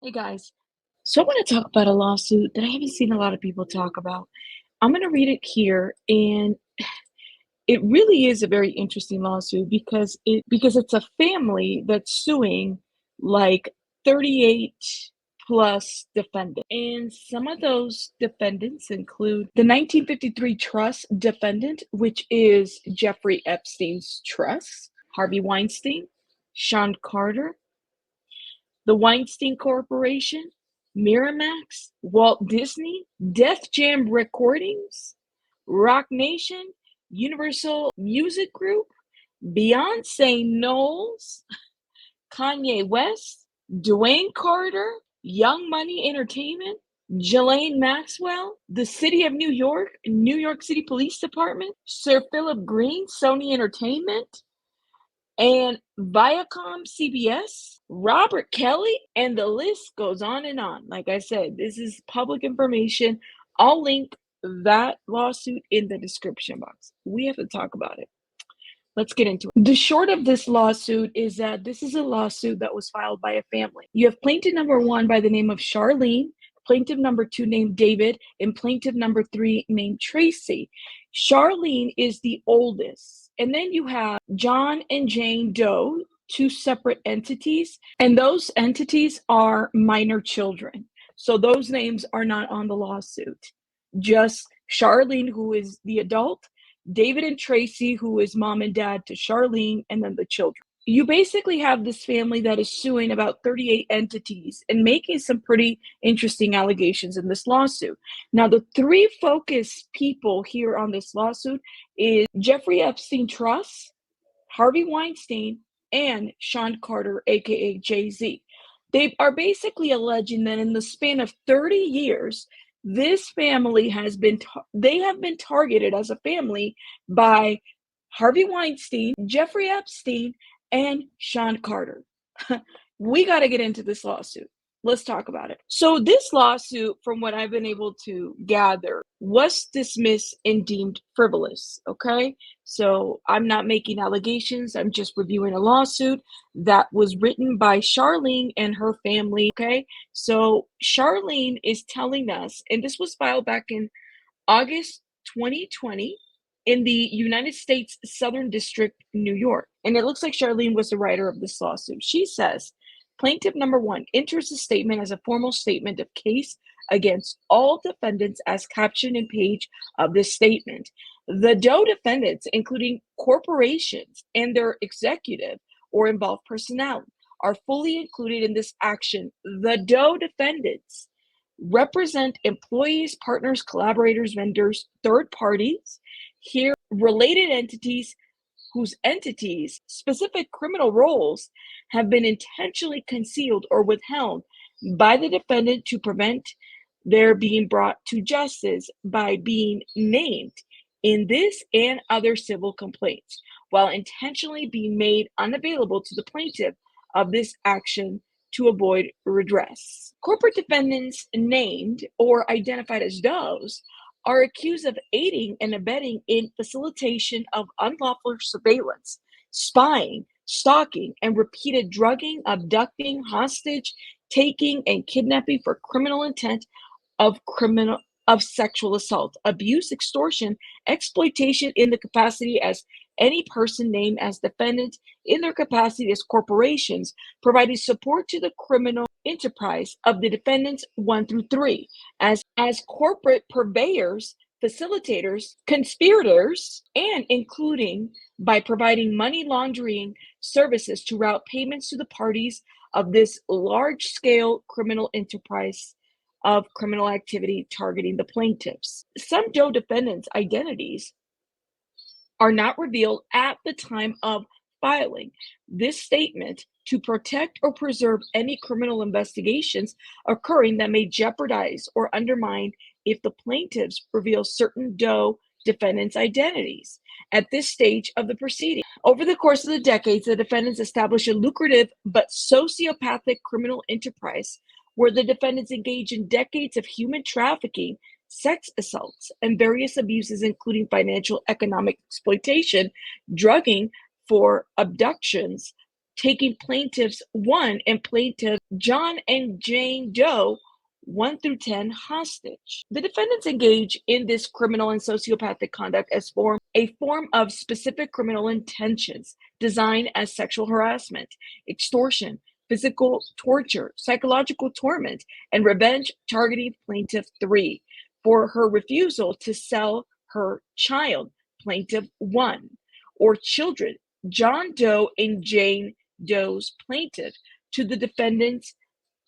Hey guys, so I want to talk about a lawsuit that I haven't seen a lot of people talk about. I'm going to read it here, and it really is a very interesting lawsuit because it's a family that's suing like 38 plus defendants. And some of those defendants include the 1953 trust defendant, which is Jeffrey Epstein's trust, Harvey Weinstein, Sean Carter, the Weinstein Corporation, Miramax, Walt Disney, Def Jam Recordings, Rock Nation, Universal Music Group, Beyonce Knowles, Kanye West, Dwayne Carter, Young Money Entertainment, Ghislaine Maxwell, the City of New York, New York City Police Department, Sir Philip Green, Sony Entertainment, and Viacom CBS, Robert Kelly, and the list goes on and on. Like I said, this is public information. I'll link that lawsuit in the description box. We have to talk about it. Let's get into it. The short of this lawsuit is that this is a lawsuit that was filed by a family. You have plaintiff number one by the name of Charlene, plaintiff number two named David, and plaintiff number three named Tracy. Charlene is the oldest. And then you have John and Jane Doe, two separate entities, and those entities are minor children. So those names are not on the lawsuit. Just Charlene, who is the adult, David and Tracy, who is mom and dad to Charlene, and then the children. You basically have this family that is suing about 38 entities and making some pretty interesting allegations in this lawsuit. Now, the three focus people here on this lawsuit is Jeffrey Epstein Trust, Harvey Weinstein, and Sean Carter, aka Jay-Z. They are basically alleging that in the span of 30 years, this family has been they have been targeted as a family by Harvey Weinstein, Jeffrey Epstein, and Sean Carter. We got to get into this lawsuit. Let's talk about it. So this lawsuit, from what I've been able to gather, was dismissed and deemed frivolous. Okay. So I'm not making allegations. I'm just reviewing a lawsuit that was written by Charlene and her family. Okay. So Charlene is telling us, and this was filed back in August 2020 in the United States Southern District, New York. And it looks like Charlene was the writer of this lawsuit. She says, plaintiff number one enters the statement as a formal statement of case against all defendants as captioned in page of this statement. The Doe defendants, including corporations and their executive or involved personnel, are fully included in this action. The Doe defendants represent employees, partners, collaborators, vendors, third parties, here related entities whose entities, specific criminal roles, have been intentionally concealed or withheld by the defendant to prevent their being brought to justice by being named in this and other civil complaints, while intentionally being made unavailable to the plaintiff of this action to avoid redress. Corporate defendants named or identified as those are accused of aiding and abetting in facilitation of unlawful surveillance, spying, stalking, and repeated drugging, abducting, hostage taking, and kidnapping for criminal intent of sexual assault, abuse, extortion, exploitation in the capacity as any person named as defendant in their capacity as corporations, providing support to the criminal enterprise of the defendants 1 through 3 as corporate purveyors, facilitators, conspirators, and including by providing money laundering services to route payments to the parties of this large-scale criminal enterprise of criminal activity targeting the plaintiffs. Some Doe defendants' identities are not revealed at the time of filing this statement to protect or preserve any criminal investigations occurring that may jeopardize or undermine if the plaintiffs reveal certain Doe defendants' identities at this stage of the proceeding. Over the course of the decades, the defendants established a lucrative but sociopathic criminal enterprise where the defendants engage in decades of human trafficking, sex assaults, and various abuses, including financial, economic exploitation, drugging for abductions, taking plaintiffs 1 and plaintiff John and Jane Doe 1 through 10 hostage. The defendants engage in this criminal and sociopathic conduct as a form of specific criminal intentions designed as sexual harassment, extortion, physical torture, psychological torment, and revenge, targeting plaintiff 3 for her refusal to sell her child, plaintiff 1, or children, John Doe and Jane Doe's plaintiff, to the defendants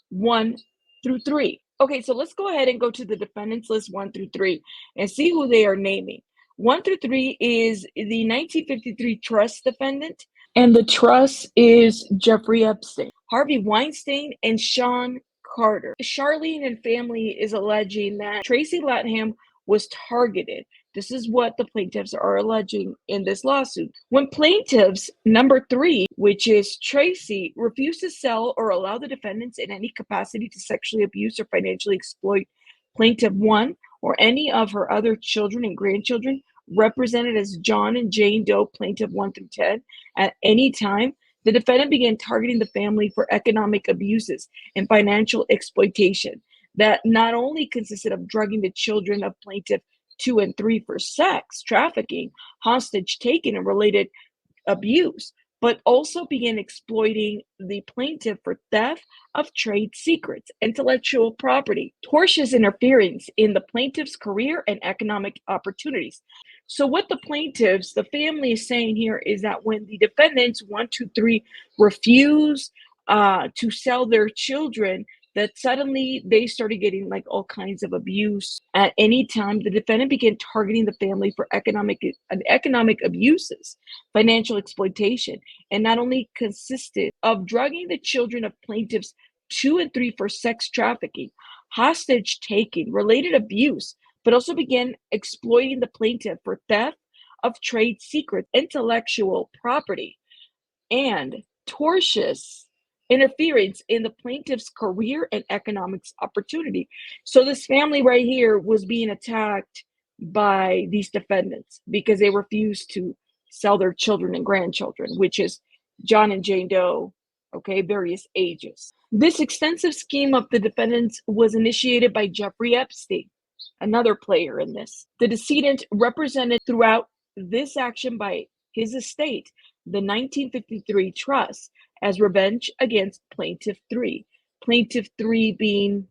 1 through 3. Okay, so let's go ahead and go to the defendants list 1 through 3 and see who they are naming. 1 through 3 is the 1953 trust defendant, and the trust is Jeffrey Epstein, Harvey Weinstein, and Sean Carter. Charlene and family is alleging that Tracy Latham was targeted. This is what the plaintiffs are alleging in this lawsuit. When plaintiffs number 3, which is Tracy, refused to sell or allow the defendants in any capacity to sexually abuse or financially exploit plaintiff 1 or any of her other children and grandchildren, represented as John and Jane Doe, plaintiff 1 through 10, at any time, the defendant began targeting the family for economic abuses and financial exploitation that not only consisted of drugging the children of plaintiff 2 and 3 for sex, trafficking, hostage taking, and related abuse, but also began exploiting the plaintiff for theft of trade secrets, intellectual property, tortious interference in the plaintiff's career and economic opportunities. So what the plaintiffs, the family is saying here is that when the defendants 1, 2, 3 refuse to sell their children, that suddenly they started getting like all kinds of abuse. At any time, the defendant began targeting the family for economic abuses, financial exploitation, and not only consisted of drugging the children of plaintiffs 2 and 3 for sex trafficking, hostage taking, related abuse, but also began exploiting the plaintiff for theft of trade secrets, intellectual property, and tortious interference in the plaintiff's career and economics opportunity. So this family right here was being attacked by these defendants because they refused to sell their children and grandchildren, which is John and Jane Doe, okay, various ages. This extensive scheme of the defendants was initiated by Jeffrey Epstein, another player in this. The decedent represented throughout this action by his estate, the 1953 trust, as revenge against plaintiff 3. Plaintiff 3 being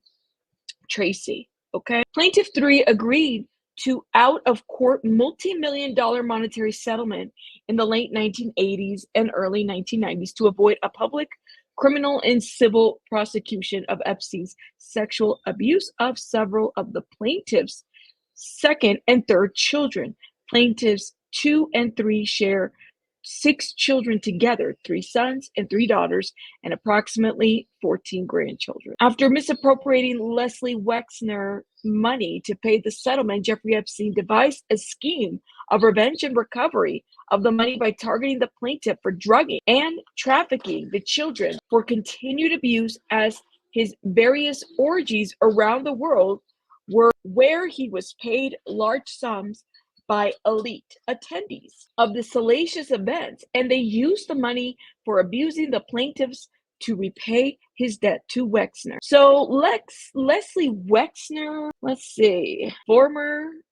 Tracy, okay? Plaintiff 3 agreed to out-of-court multi-million-dollar monetary settlement in the late 1980s and early 1990s to avoid a public criminal and civil prosecution of Epstein's sexual abuse of several of the plaintiffs' second and third children. Plaintiffs 2 and 3 share 6 children together, 3 sons and 3 daughters, and approximately 14 grandchildren. After misappropriating Leslie Wexner money to pay the settlement, Jeffrey Epstein devised a scheme of revenge and recovery of the money by targeting the plaintiff for drugging and trafficking the children for continued abuse, as his various orgies around the world were where he was paid large sums by elite attendees of the salacious events, and they used the money for abusing the plaintiffs to repay his debt to Wexner. So Leslie Wexner, let's see,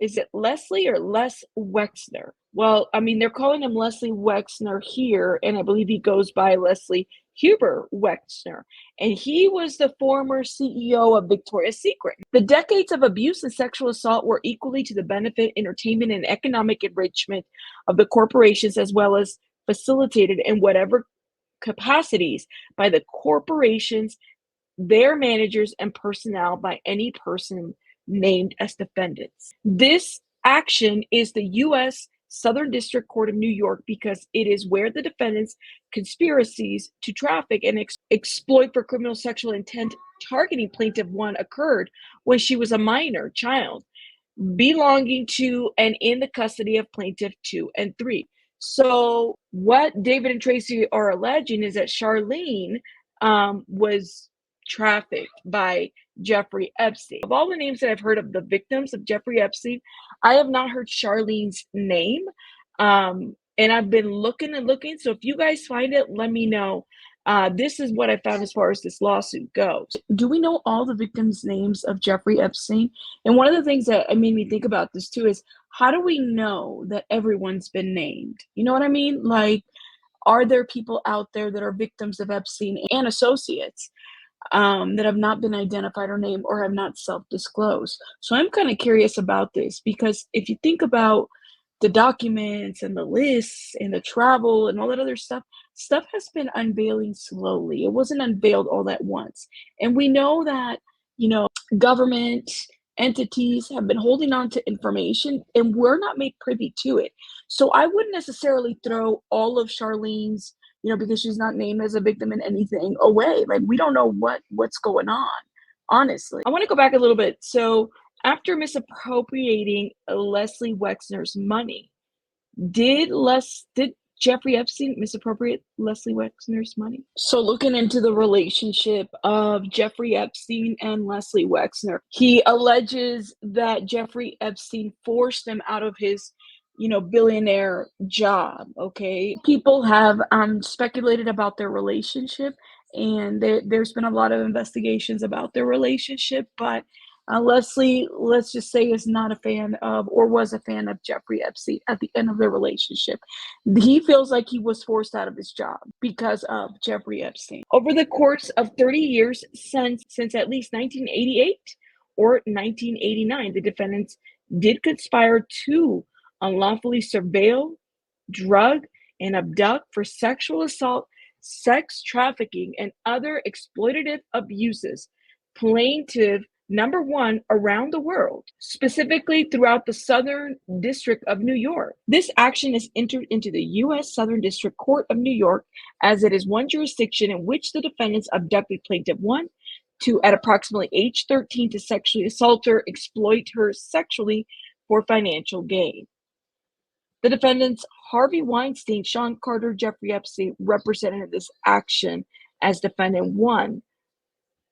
is it Leslie or Les Wexner? Well, I mean, they're calling him Leslie Wexner here, and I believe he goes by Leslie Huber Wexner, and he was the former CEO of Victoria's Secret. The decades of abuse and sexual assault were equally to the benefit, entertainment, and economic enrichment of the corporations, as well as facilitated in whatever capacities by the corporations, their managers, and personnel by any person named as defendants. This action is the U.S. Southern District Court of New York because it is where the defendants' conspiracies to traffic and exploit for criminal sexual intent targeting plaintiff 1 occurred when she was a minor child belonging to and in the custody of plaintiff 2 and 3. So what David and Tracy are alleging is that Charlene was trafficked by Jeffrey Epstein. Of all the names that I've heard of the victims of Jeffrey Epstein, I have not heard Charlene's name. And I've been looking and looking. So if you guys find it, let me know. This is what I found as far as this lawsuit goes. Do we know all the victims' names of Jeffrey Epstein? And one of the things that made me think about this too is, how do we know that everyone's been named? You know what I mean? Like, are there people out there that are victims of Epstein and associates, that have not been identified or named or have not self-disclosed? So I'm kind of curious about this, because if you think about the documents and the lists and the travel and all that other stuff, stuff has been unveiling slowly. It wasn't unveiled all at once. And we know that, government entities have been holding on to information and we're not made privy to it. So I wouldn't necessarily throw all of Charlene's, because she's not named as a victim in anything, away. Like, we don't know what's going on, honestly. I want to go back a little bit. So after misappropriating Leslie Wexner's money, did Jeffrey Epstein misappropriate Leslie Wexner's money? So looking into the relationship of Jeffrey Epstein and Leslie Wexner, he alleges that Jeffrey Epstein forced him out of his, billionaire job. Okay, people have speculated about their relationship, and there's been a lot of investigations about their relationship, but Leslie, let's just say, is not a fan of, or was a fan of, Jeffrey Epstein at the end of their relationship. He feels like he was forced out of his job because of Jeffrey Epstein. Over the course of 30 years, since at least 1988 or 1989, the defendants did conspire to unlawfully surveil, drug, and abduct for sexual assault, sex trafficking, and other exploitative abuses. Plaintiff number one around the world, specifically throughout the Southern District of New York. This action is entered into the U.S. Southern District Court of New York, as it is one jurisdiction in which the defendants abducted plaintiff one to, at approximately age 13, to sexually assault her, exploit her sexually for financial gain. The defendants Harvey Weinstein, Sean Carter, Jeffrey Epstein represented this action as defendant one.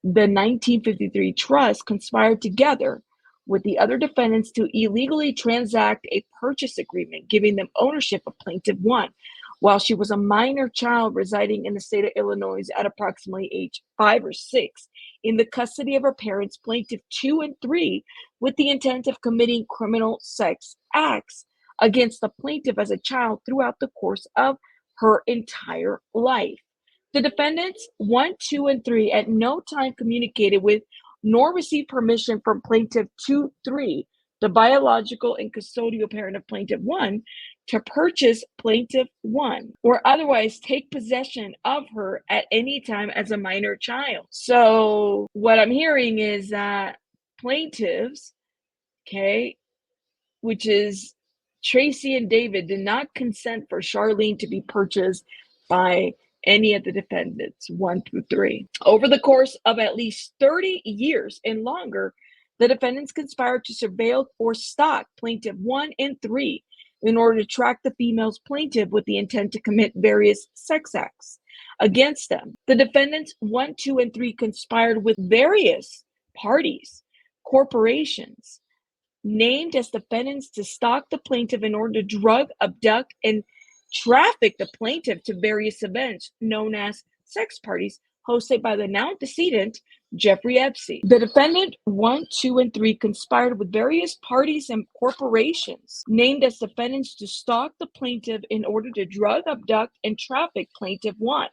The 1953 trust conspired together with the other defendants to illegally transact a purchase agreement, giving them ownership of plaintiff one, while she was a minor child residing in the state of Illinois at approximately age 5 or 6, in the custody of her parents, plaintiff 2 and 3, with the intent of committing criminal sex acts against the plaintiff as a child throughout the course of her entire life. The defendants 1, 2, and 3 at no time communicated with nor received permission from plaintiff 2, 3, the biological and custodial parent of plaintiff 1, to purchase plaintiff 1 or otherwise take possession of her at any time as a minor child. So what I'm hearing is that plaintiffs, okay, which is Tracy and David, did not consent for Charlene to be purchased by any of the defendants 1 through 3. Over the course of at least 30 years and longer, the defendants conspired to surveil or stalk plaintiff 1 and 3 in order to track the female's plaintiff with the intent to commit various sex acts against them. The defendants 1, 2, and 3 conspired with various parties, corporations, named as defendants to stalk the plaintiff in order to drug, abduct, and traffic the plaintiff to various events known as sex parties hosted by the now decedent Jeffrey Epstein. The defendant 1, 2, and 3 conspired with various parties and corporations named as defendants to stalk the plaintiff in order to drug, abduct, and traffic plaintiff 1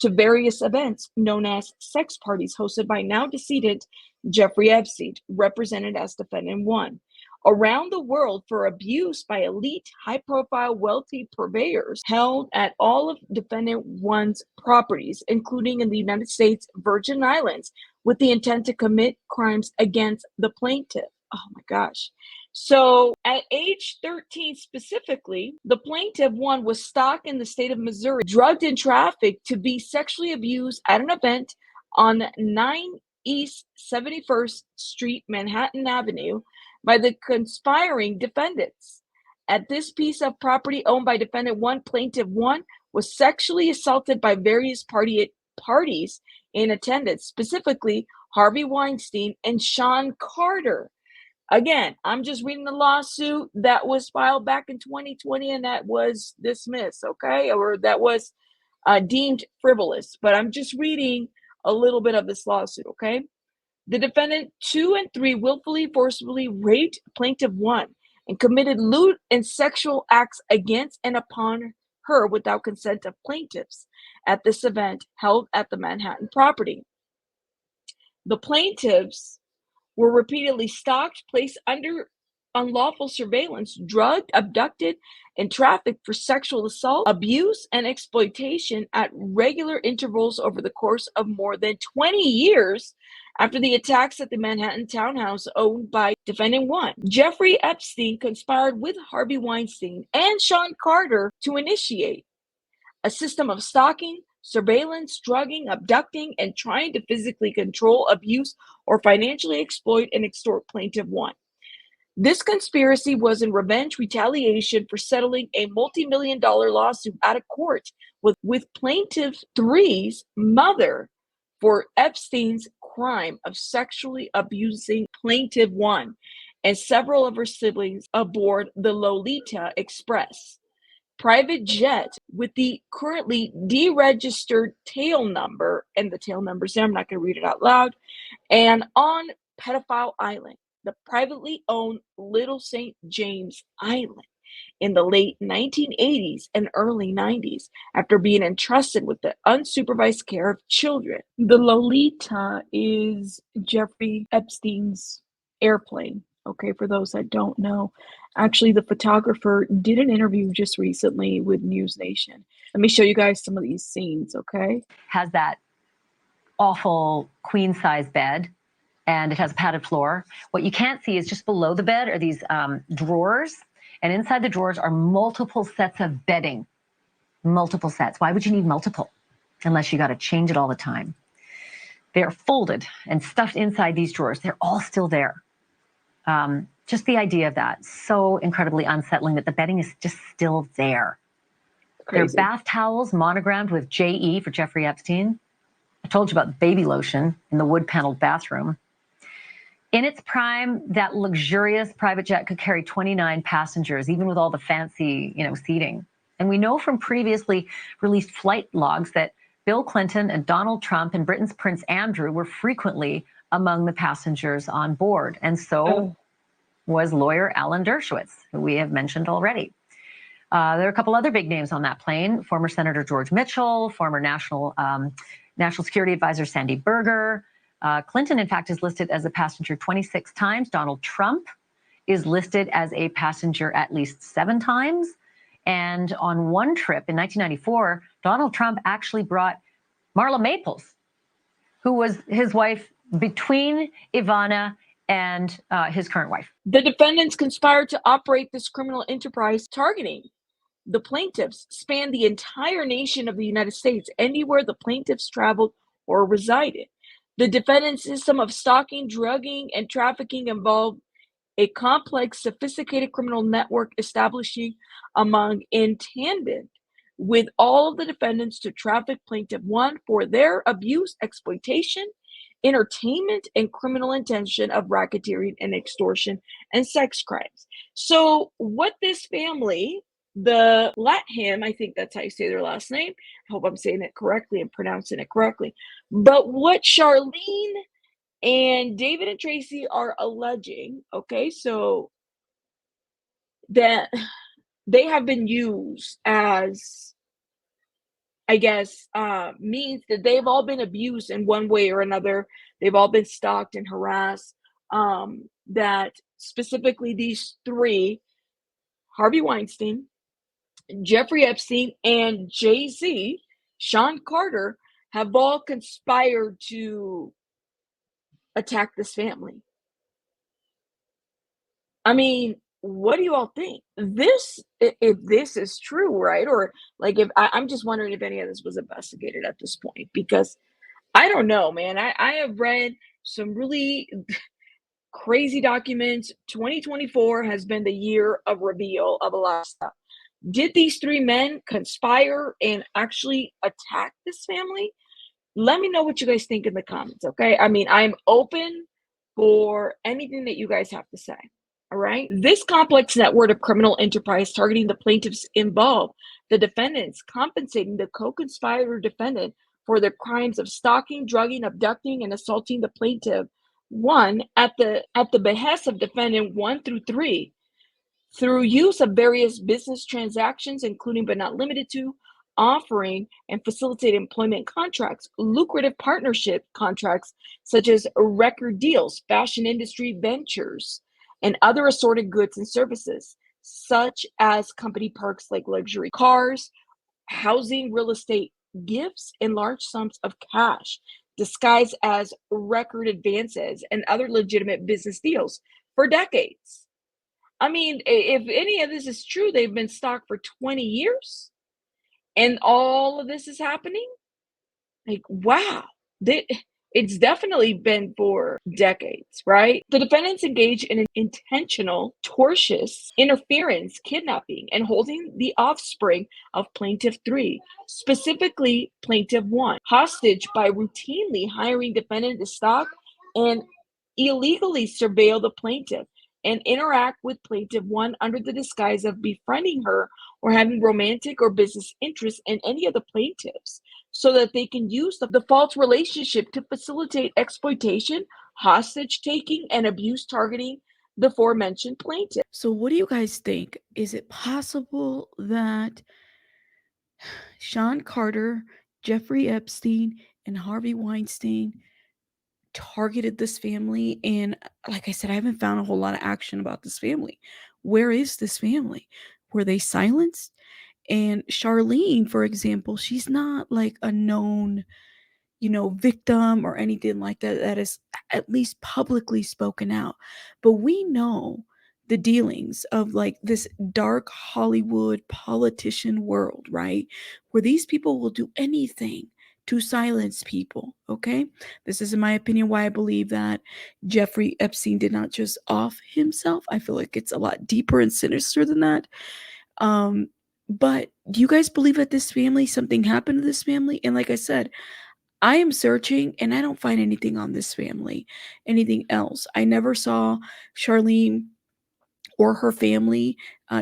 to various events known as sex parties hosted by now decedent Jeffrey Epstein, represented as defendant 1, around the world for abuse by elite, high-profile, wealthy purveyors held at all of defendant one's properties, including in the United States Virgin Islands, with the intent to commit crimes against the plaintiff. Oh my gosh. So at age 13 specifically, the plaintiff one was stalked in the state of Missouri, drugged and trafficked to be sexually abused at an event on 9 East 71st Street, Manhattan Avenue, by the conspiring defendants. At this piece of property owned by defendant 1, plaintiff 1 was sexually assaulted by various parties in attendance, specifically Harvey Weinstein and Sean Carter. Again, I'm just reading the lawsuit that was filed back in 2020 and that was dismissed, okay? Or that was deemed frivolous. But I'm just reading a little bit of this lawsuit, okay? The defendant 2 and 3 willfully, forcibly raped plaintiff 1 and committed lewd and sexual acts against and upon her without consent of plaintiffs at this event held at the Manhattan property. The plaintiffs were repeatedly stalked, placed under unlawful surveillance, drugged, abducted, and trafficked for sexual assault, abuse, and exploitation at regular intervals over the course of more than 20 years after the attacks at the Manhattan townhouse owned by defendant 1. Jeffrey Epstein conspired with Harvey Weinstein and Sean Carter to initiate a system of stalking, surveillance, drugging, abducting, and trying to physically control, abuse, or financially exploit and extort plaintiff 1. This conspiracy was in revenge retaliation for settling a multi-million-dollar lawsuit out of court with plaintiff 3's mother for Epstein's crime of sexually abusing plaintiff 1 and several of her siblings aboard the Lolita Express private jet with the currently deregistered tail number, and the tail number's there, I'm not going to read it out loud, and on Pedophile Island, the privately owned Little St. James Island, in the late 1980s and early 90s after being entrusted with the unsupervised care of children. The Lolita is Jeffrey Epstein's airplane. Okay, for those that don't know, actually, the photographer did an interview just recently with News Nation. Let me show you guys some of these scenes, okay? Has that awful queen size bed, and it has a padded floor. What you can't see is just below the bed are these drawers, and inside the drawers are multiple sets of bedding. Multiple sets. Why would you need multiple? Unless you got to change it all the time. They're folded and stuffed inside these drawers. They're all still there. Just the idea of that, so incredibly unsettling that the bedding is just still there. Crazy. Their bath towels monogrammed with J.E. for Jeffrey Epstein. I told you about the baby lotion in the wood-paneled bathroom. In its prime, that luxurious private jet could carry 29 passengers, even with all the fancy, seating. And we know from previously released flight logs that Bill Clinton and Donald Trump and Britain's Prince Andrew were frequently among the passengers on board. And so was lawyer Alan Dershowitz, who we have mentioned already. There are a couple other big names on that plane: former Senator George Mitchell, former National Security Advisor Sandy Berger. Clinton, in fact, is listed as a passenger 26 times. Donald Trump is listed as a passenger at least 7 times. And on one trip in 1994, Donald Trump actually brought Marla Maples, who was his wife between Ivana and his current wife. The defendants conspired to operate this criminal enterprise targeting the plaintiffs, spanned the entire nation of the United States, anywhere the plaintiffs traveled or resided. The defendant's system of stalking, drugging, and trafficking involved a complex, sophisticated criminal network establishing among in tandem with all of the defendants to traffic plaintiff 1 for their abuse, exploitation, entertainment, and criminal intention of racketeering and extortion and sex crimes. So what this family, the Latham, I think that's how you say their last name. I hope I'm saying it correctly and pronouncing it correctly. But what Charlene and David and Tracy are alleging, okay, so that they have been used as, I guess, means that they've all been abused in one way or another. They've all been stalked and harassed. That specifically these 3, Harvey Weinstein, Jeffrey Epstein, and Jay-Z, Sean Carter, have all conspired to attack this family. I mean, what do you all think? If this is true, right? Or like, if I'm just wondering if any of this was investigated at this point, because I don't know, man. I have read some really crazy documents. 2024 has been the year of reveal of a lot of stuff. Did these 3 men conspire and actually attack this family? Let me know what you guys think in the comments, okay? I mean, I'm open for anything that you guys have to say, all right? This complex network of criminal enterprise targeting the plaintiffs involved the defendants compensating the co-conspirator defendant for their crimes of stalking, drugging, abducting, and assaulting the plaintiff one at the behest of defendant 1 through 3 through use of various business transactions, including but not limited to offering and facilitate employment contracts, lucrative partnership contracts such as record deals, fashion industry ventures, and other assorted goods and services, such as company perks like luxury cars, housing, real estate, gifts, and large sums of cash disguised as record advances and other legitimate business deals for decades. I mean, if any of this is true, they've been stocked for 20 years and all of this is happening. Like, wow. They, it's definitely been for decades, right? The defendants engage in an intentional, tortious interference, kidnapping, and holding the offspring of plaintiff 3, specifically plaintiff 1, hostage by routinely hiring defendant to stalk and illegally surveil the plaintiff and interact with plaintiff 1 under the disguise of befriending her or having romantic or business interests in any of the plaintiffs so that they can use the false relationship to facilitate exploitation, hostage taking, and abuse targeting the aforementioned plaintiff. So, what do you guys think? Is it possible that Sean Carter, Jeffrey Epstein, and Harvey Weinstein targeted this family? And like I said, I haven't found a whole lot of action about this family. Where is this family? Were they silenced? And Charlene, for example, she's not like a known, victim or anything like that that is at least publicly spoken out. But we know the dealings of like this dark Hollywood politician world, right? Where these people will do anything to silence people, okay? This is, in my opinion, why I believe that Jeffrey Epstein did not just off himself. I feel like it's a lot deeper and sinister than that. Um, but do you guys believe that this family, something happened to this family? And like I said, I am searching and I don't find anything on this family, anything else. I never saw Charlene or her family,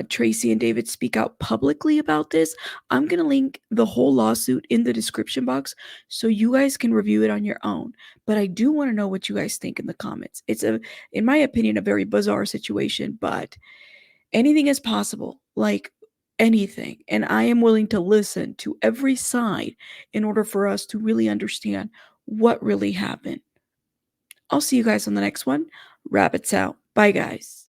Tracy and David, speak out publicly about this. I'm going to link the whole lawsuit in the description box so you guys can review it on your own. But I do want to know what you guys think in the comments. It's in my opinion, a very bizarre situation, but anything is possible. Like anything. And I am willing to listen to every side in order for us to really understand what really happened. I'll see you guys on the next one. Rabbits out. Bye, guys.